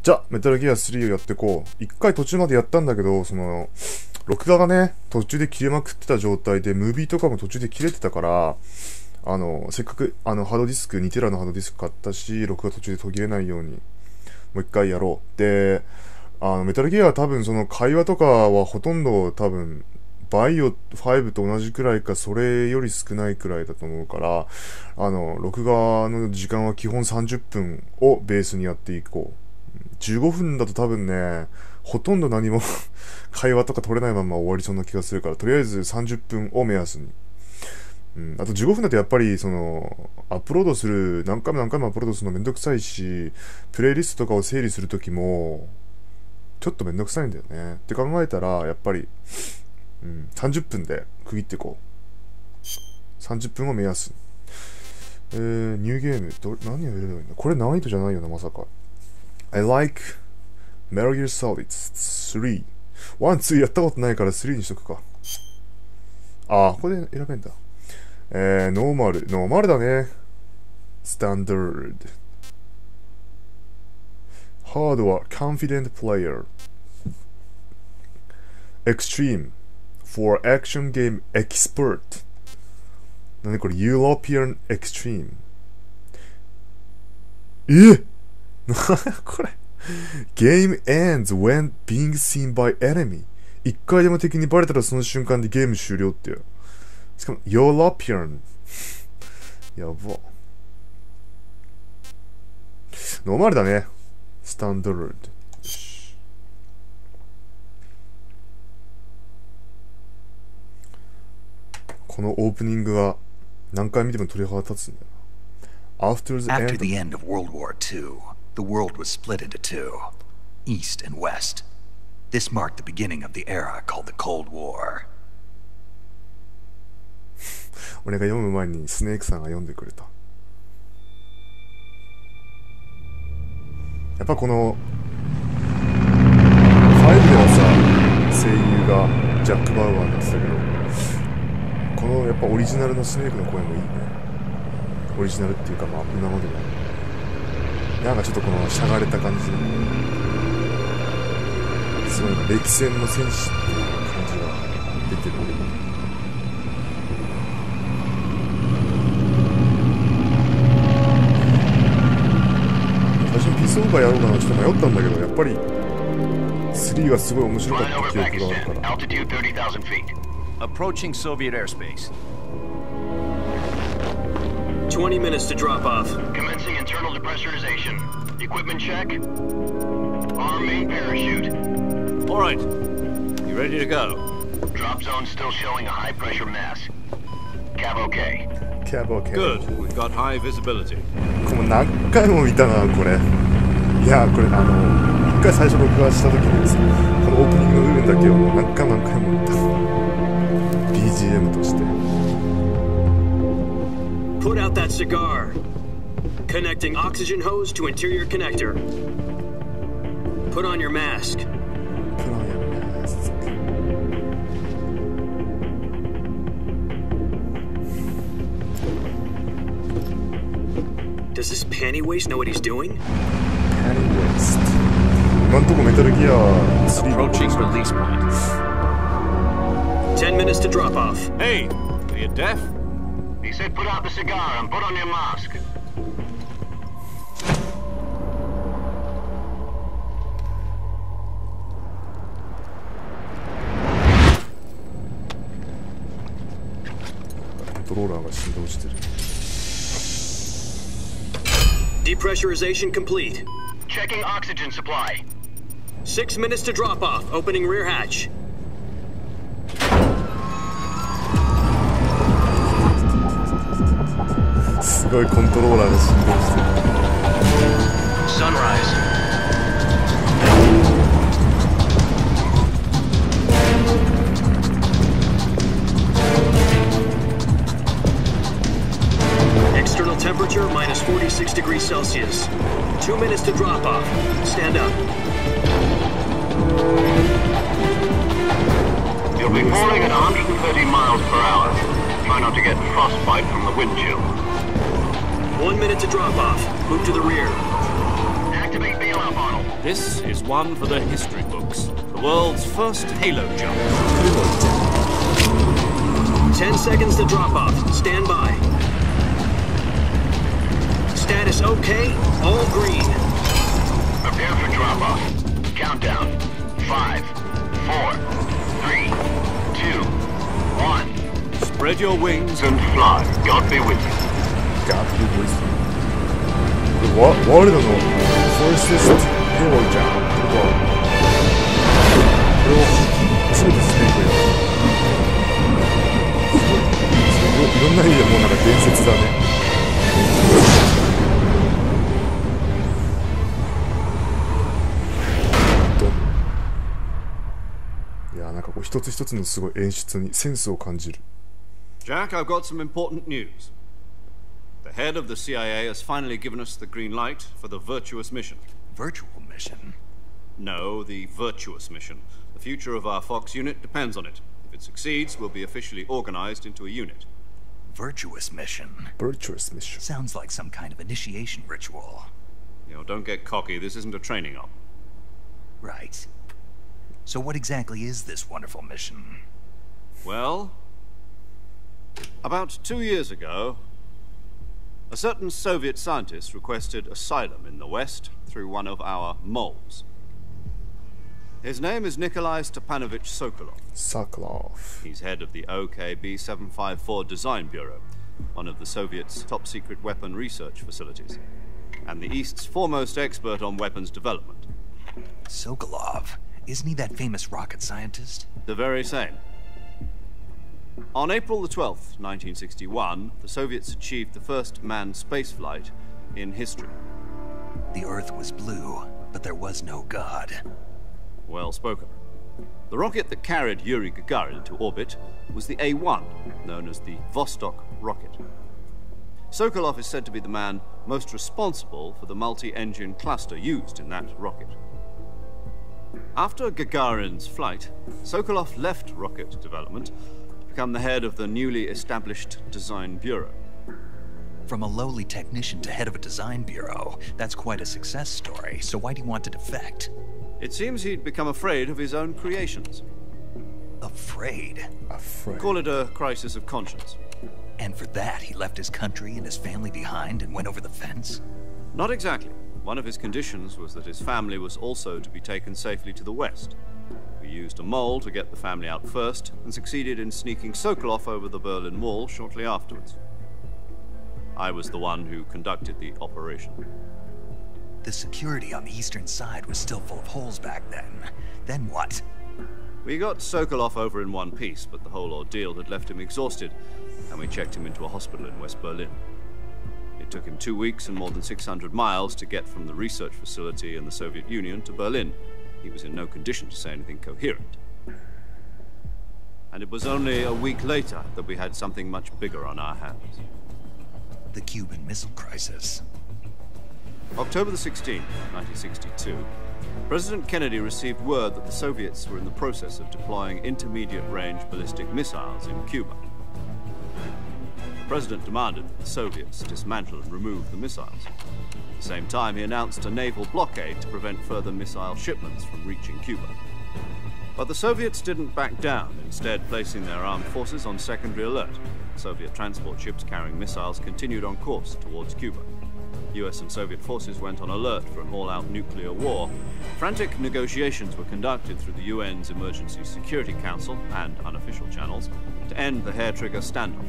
じゃあ、メタルギア3をやってこう。一回途中までやったんだけど、録画がね、途中で切れまくってた状態で、ムービーとかも途中で切れてたから、せっかく、ハードディスク、2テラのハードディスク買ったし、録画途中で途切れないように、もう一回やろう。で、メタルギアは多分会話とかはほとんど多分、バイオ5と同じくらいか、それより少ないくらいだと思うから、録画の時間は基本30分をベースにやっていこう。15分だと多分ね、ほとんど何も会話とか取れないまま終わりそうな気がするから、とりあえず30分を目安に。あと15分だとやっぱりアップロードする、何回もアップロードするのめんどくさいし、プレイリストとかを整理するときも、ちょっとめんどくさいんだよね。って考えたら、やっぱり、30分で区切っていこう。30分を目安。ニューゲーム、何を入れればいいんだ？これ難易度じゃないよな、まさか。I like Metal Gear Solid 3。1、2やったことないから3にしとくか。ここで選べんだ。ノーマルだね。スタンダード。ハードは Confident Player。Extreme for Action Game Expert。何これ European Extreme。これ。Game ends when being seen by enemy。一回でも敵にバレたらその瞬間でゲーム終了ってよ。しかも、European。やば。ノーマルだね。スタンダード。このオープニングが何回見ても鳥肌立つんだよな。After the end of World War II, the world was split into two, East and West. This marked the beginning of the era called the Cold War. 俺が読む前にスネークさんが読んでくれた。やっぱこの5ではさ、声優がジャック・バウアーになってたけど、このやっぱオリジナルのスネークの声もいいね。オリジナルっていうかまあ今までのなんかちょっとこのしゃがれた感じのすごい歴戦の戦士っていう感じが出てる。最初にピースオーバーやろうかなちょっと迷ったんだけど、やっぱり3はすごい面白かった記憶があるから。 Approaching Soviet airspace. 20 minutes to drop off. Commencing internal depressurization. Equipment check. Arm main parachute. All right. You ready to go? Drop zone still showing a high pressure mass. Cab okay. Cab okay. Good. We've got high visibility. これ何回も見たなこれ。いやこれ一回最初録画した時にですね、このオープニングの部分だけを何回も見た。BGM として。Put out that cigar. Connecting oxygen hose to interior connector. Put on your mask. Put on your mask. Does this panty waste know what he's doing? Panty waste. 今んとこメタルギア3 Approaching release point. 10 minutes to drop off. Hey, are you deaf? He said put out the cigar and put on your mask. Controller が振動してる。Depressurization complete. Checking oxygen supply. 6 minutes to drop off. Opening rear hatch.すごいコントローラーが振動してる。Sunrise. External temperature minus 46 degrees Celsius. 2 minutes to drop off. Stand up. You'll be falling at 130 miles per hour. Try not to get frostbite from the wind chill. 1 minute to drop off. Move to the rear. Activate bailout model. This is one for the history books. The world's first halo jump. 10 seconds to drop off. Stand by. Status okay. All green. Prepare for drop-off. Countdown. 5, 4, 3, 2, 1. Spread your wings And fly. God be with you. God be with you. ワールドのフォレステストヘロじゃん。これを初めてスペインでいろんな意味でもうなんか伝説だね。いやなんかこう一つ一つのすごい演出にセンスを感じる。 Jack, I've got some important news. The head of the CIA has finally given us the green light for the Virtuous mission. Virtual mission? No, the Virtuous mission. The future of our Fox unit depends on it. If it succeeds, we'll be officially organized into a unit. Virtuous mission? Virtuous mission. Sounds like some kind of initiation ritual. You know, don't get cocky. This isn't a training op. Right. So what exactly is this wonderful mission? Well, about 2 years ago, a certain Soviet scientist requested asylum in the West through one of our moles. His name is Nikolai Stepanovich Sokolov. Sokolov. He's head of the OKB-754 Design Bureau, one of the Soviets' top-secret weapon research facilities, and the East's foremost expert on weapons development. Sokolov? Isn't he that famous rocket scientist? The very same. On April the 12th, 1961, the Soviets achieved the first manned spaceflight in history. The Earth was blue, but there was no God. Well spoken. The rocket that carried Yuri Gagarin into orbit was the A-1, known as the Vostok rocket. Sokolov is said to be the man most responsible for the multi-engine cluster used in that rocket. After Gagarin's flight, Sokolov left rocket development to become the head of the newly established Design Bureau. From a lowly technician to head of a design bureau, that's quite a success story, so why do you want to defect? It seems he'd become afraid of his own creations. Afraid? Afraid. Call it a crisis of conscience. And for that, he left his country and his family behind and went over the fence? Not exactly. One of his conditions was that his family was also to be taken safely to the West. We used a mole to get the family out first, and succeeded in sneaking Sokolov over the Berlin Wall shortly afterwards. I was the one who conducted the operation. The security on the eastern side was still full of holes back then. Then what? We got Sokolov over in one piece, but the whole ordeal had left him exhausted, and we checked him into a hospital in West Berlin. It took him 2 weeks and more than 600 miles to get from the research facility in the Soviet Union to Berlin. He was in no condition to say anything coherent. And it was only a week later that we had something much bigger on our hands. The Cuban Missile Crisis. October the 16th, 1962, President Kennedy received word that the Soviets were in the process of deploying intermediate-range ballistic missiles in Cuba. The President demanded that the Soviets dismantle and remove the missiles. At the same time, he announced a naval blockade to prevent further missile shipments from reaching Cuba. But the Soviets didn't back down, instead placing their armed forces on secondary alert. Soviet transport ships carrying missiles continued on course towards Cuba. US and Soviet forces went on alert for an all-out nuclear war. Frantic negotiations were conducted through the UN's Emergency Security Council and unofficial channels to end the hair-trigger standoff.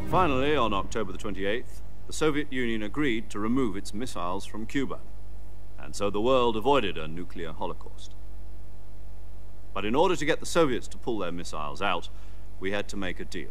Finally, on October the 28th, the Soviet Union agreed to remove its missiles from Cuba, and so the world avoided a nuclear holocaust. But in order to get the Soviets to pull their missiles out, we had to make a deal.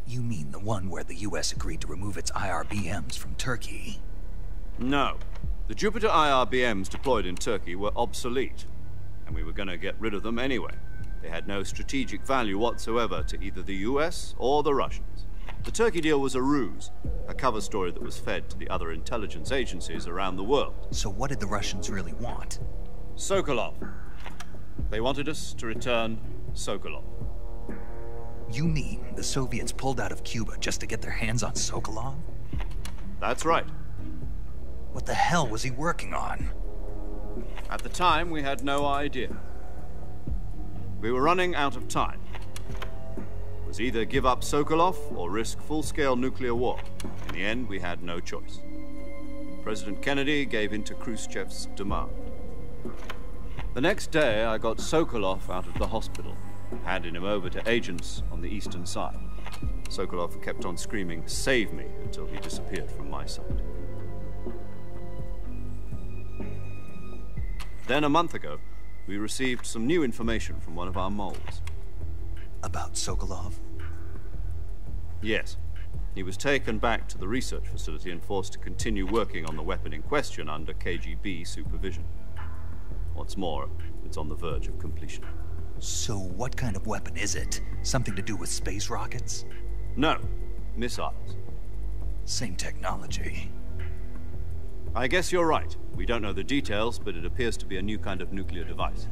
You mean the one where the US agreed to remove its IRBMs from Turkey? No. The Jupiter IRBMs deployed in Turkey were obsolete, and we were going to get rid of them anyway. They had no strategic value whatsoever to either the US or the Russians. The Turkey deal was a ruse, a cover story that was fed to the other intelligence agencies around the world. So what did the Russians really want? Sokolov. They wanted us to return Sokolov. You mean the Soviets pulled out of Cuba just to get their hands on Sokolov? That's right. What the hell was he working on? At the time, we had no idea. We were running out of time. It was either give up Sokolov or risk full-scale nuclear war. In the end, we had no choice. President Kennedy gave in to Khrushchev's demand. The next day, I got Sokolov out of the hospital, handing him over to agents on the eastern side. Sokolov kept on screaming, "Save me," until he disappeared from my sight. Then, a month ago, we received some new information from one of our moles. About Sokolov? Yes. He was taken back to the research facility and forced to continue working on the weapon in question under KGB supervision. What's more, it's on the verge of completion. So what kind of weapon is it? Something to do with space rockets? No, missiles. Same technology. I guess you're right. We don't know the details, but it appears to be a new kind of nuclear device.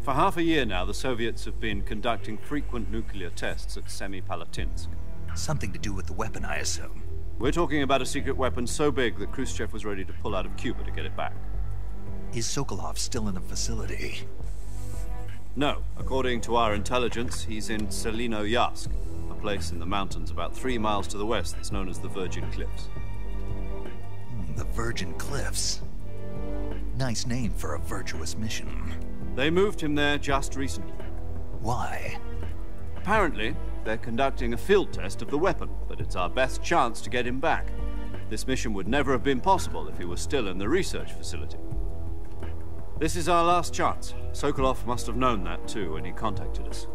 For half a year now, the Soviets have been conducting frequent nuclear tests at Semipalatinsk. Something to do with the weapon, I assume. We're talking about a secret weapon so big that Khrushchev was ready to pull out of Cuba to get it back. Is Sokolov still in the facility? No. According to our intelligence, he's in Selino-Yarsk, a place in the mountains about 3 miles to the west that's known as the Virgin Cliffs. The Virgin Cliffs. Nice name for a virtuous mission. They moved him there just recently. Why? Apparently, they're conducting a field test of the weapon, but it's our best chance to get him back. This mission would never have been possible if he was still in the research facility. This is our last chance. Sokolov must have known that too when he contacted us.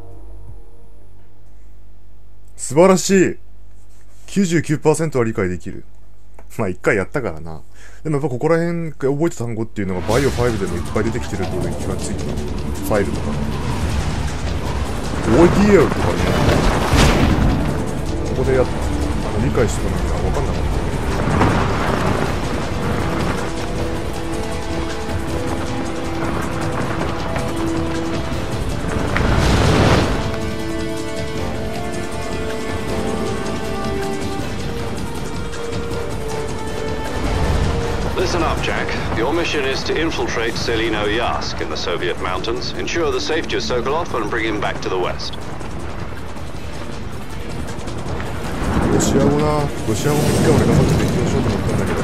素晴らしい。99% は理解できる。まあ一回やったからな。でもやっぱここら辺覚えた単語っていうのがバイオ5でもいっぱい出てきてるってことに気がついた。ファイルとか。ODL とかね。ここで理解しておかなきゃ分かんなかった。Listen up, Jack. Your mission is to infiltrate Selino-Yarsk in the Soviet mountains, ensure the safety of Sokolov, and bring him back to the west. ロシア語も一回俺頑張って勉強しようと思ったんだけど。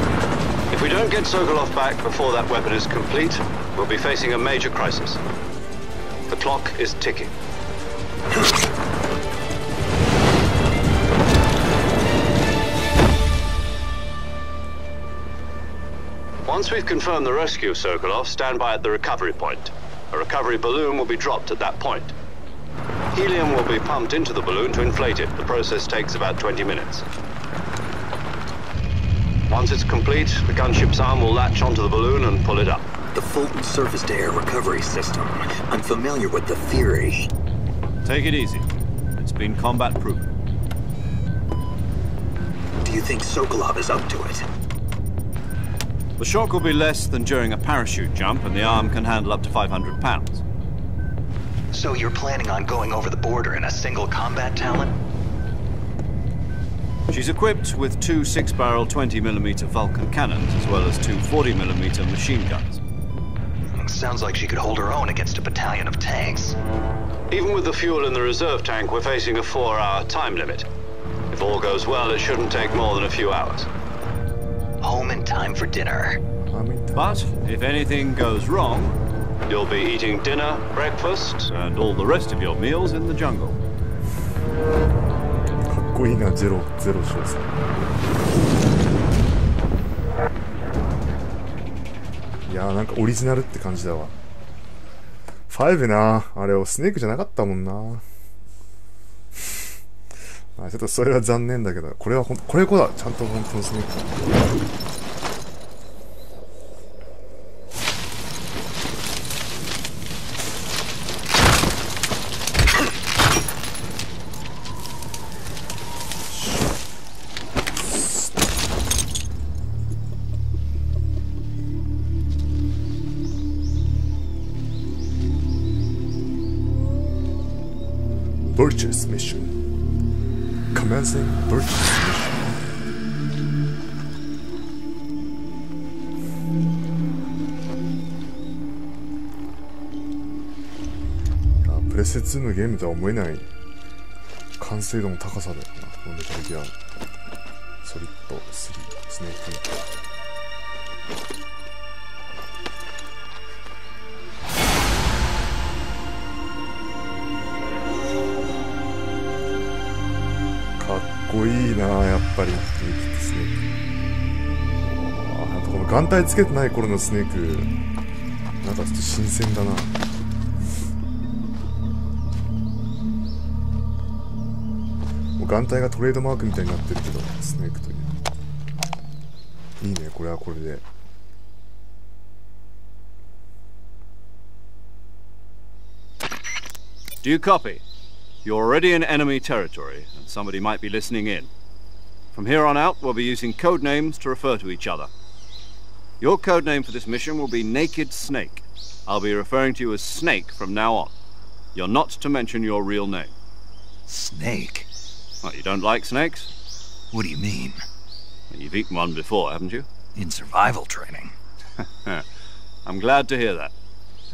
If we don't get Sokolov back before that weapon is complete, we'll be facing a major crisis. The clock is ticking. Once we've confirmed the rescue of Sokolov, stand by at the recovery point. A recovery balloon will be dropped at that point. Helium will be pumped into the balloon to inflate it. The process takes about 20 minutes. Once it's complete, the gunship's arm will latch onto the balloon and pull it up. The Fulton surface-to-air recovery system. I'm familiar with the theory. Take it easy. It's been combat-proven. Do you think Sokolov is up to it? The shock will be less than during a parachute jump, and the arm can handle up to 500 pounds. So you're planning on going over the border in a single combat Talon? She's equipped with 2 6-barrel 20mm Vulcan cannons, as well as 2 40mm machine guns. Sounds like she could hold her own against a battalion of tanks. Even with the fuel in the reserve tank, we're facing a 4-hour time limit. If all goes well, it shouldn't take more than a few hours. Home in time for dinner. But if anything goes wrong, you'll be eating dinner, breakfast, and all the rest of your meals in the jungle. かっこいいな、ゼロ少佐。いやーなんかオリジナルって感じだわ。5な、あれをスネークじゃなかったもんな。まあちょっとそれは残念だけど、これこだ、ちゃんと本当のスネークだ。Purchase mission. Commencing purchase mission. レステ2のゲームとは思えない完成度の高さだよな、このメタルギアソリッド3スネーク。かっこいいなやっぱりスネーク。あとこの眼帯つけてない頃のスネークなんかちょっと新鮮だな。もう眼帯がトレードマークみたいになってるけど、スネークといういいね、これはこれで。Do you copy? You're already in enemy territory, and somebody might be listening in. From here on out, we'll be using code names to refer to each other. Your code name for this mission will be Naked Snake. I'll be referring to you as Snake from now on. You're not to mention your real name. Snake? Well, you don't like snakes? What do you mean? Well, you've eaten one before, haven't you? In survival training. I'm glad to hear that.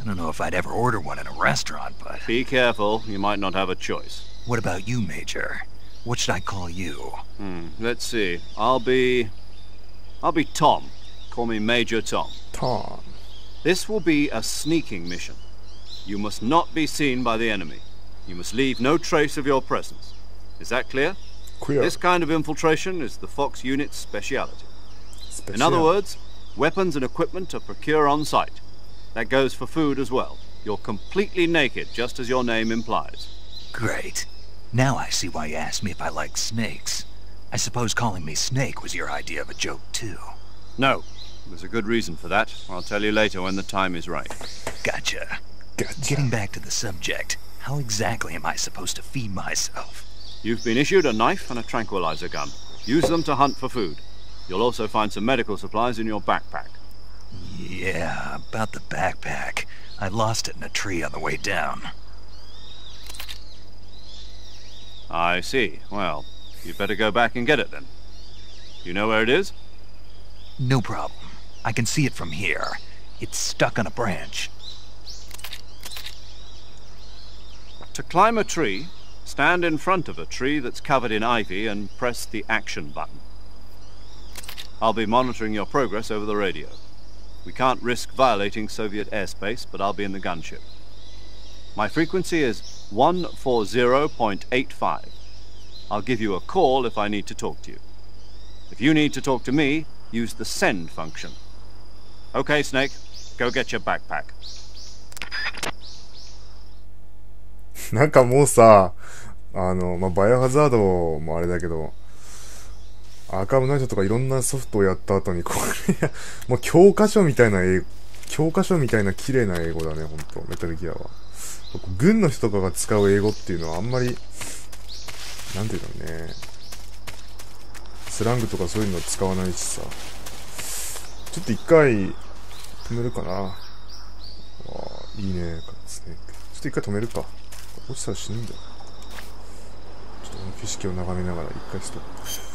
I don't know if I'd ever order one in a restaurant, but... Be careful, you might not have a choice. What about you, Major? What should I call you? Let's see. I'll be Tom. Call me Major Tom. Tom. This will be a sneaking mission. You must not be seen by the enemy. You must leave no trace of your presence. Is that clear? Clear. This kind of infiltration is the Fox unit's speciality. In other words, weapons and equipment are procured on site. That goes for food as well. You're completely naked, just as your name implies. Great. Now I see why you asked me if I like snakes. I suppose calling me Snake was your idea of a joke, too. No. There's a good reason for that. I'll tell you later when the time is right. Gotcha. Getting back to the subject, how exactly am I supposed to feed myself? You've been issued a knife and a tranquilizer gun. Use them to hunt for food. You'll also find some medical supplies in your backpack. Yeah, about the backpack. I lost it in a tree on the way down. I see. Well, you'd better go back and get it then. You know where it is? No problem. I can see it from here. It's stuck on a branch. To climb a tree, stand in front of a tree that's covered in ivy and press the action button. I'll be monitoring your progress over the radio. We can't risk violating Soviet airspace, but I'll be in the gunship. My frequency is 140.85. I'll give you a call if I need to talk to you. If you need to talk to me, use the send function. Okay, Snake, go get your backpack. なんかもうさ、バイオハザードもあれだけど、アーカムナイトとかいろんなソフトをやった後に、これ、もう教科書みたいな綺麗な英語だね、ほんと、メタルギアは。軍の人とかが使う英語っていうのはあんまり、なんていうのね、スラングとかそういうのは使わないしさ。ちょっと一回、止めるかな。わあ、いいね、スネーク。ちょっと一回止めるか。落ちたら死ぬんだよ。ちょっとこの景色を眺めながら一回ストップ。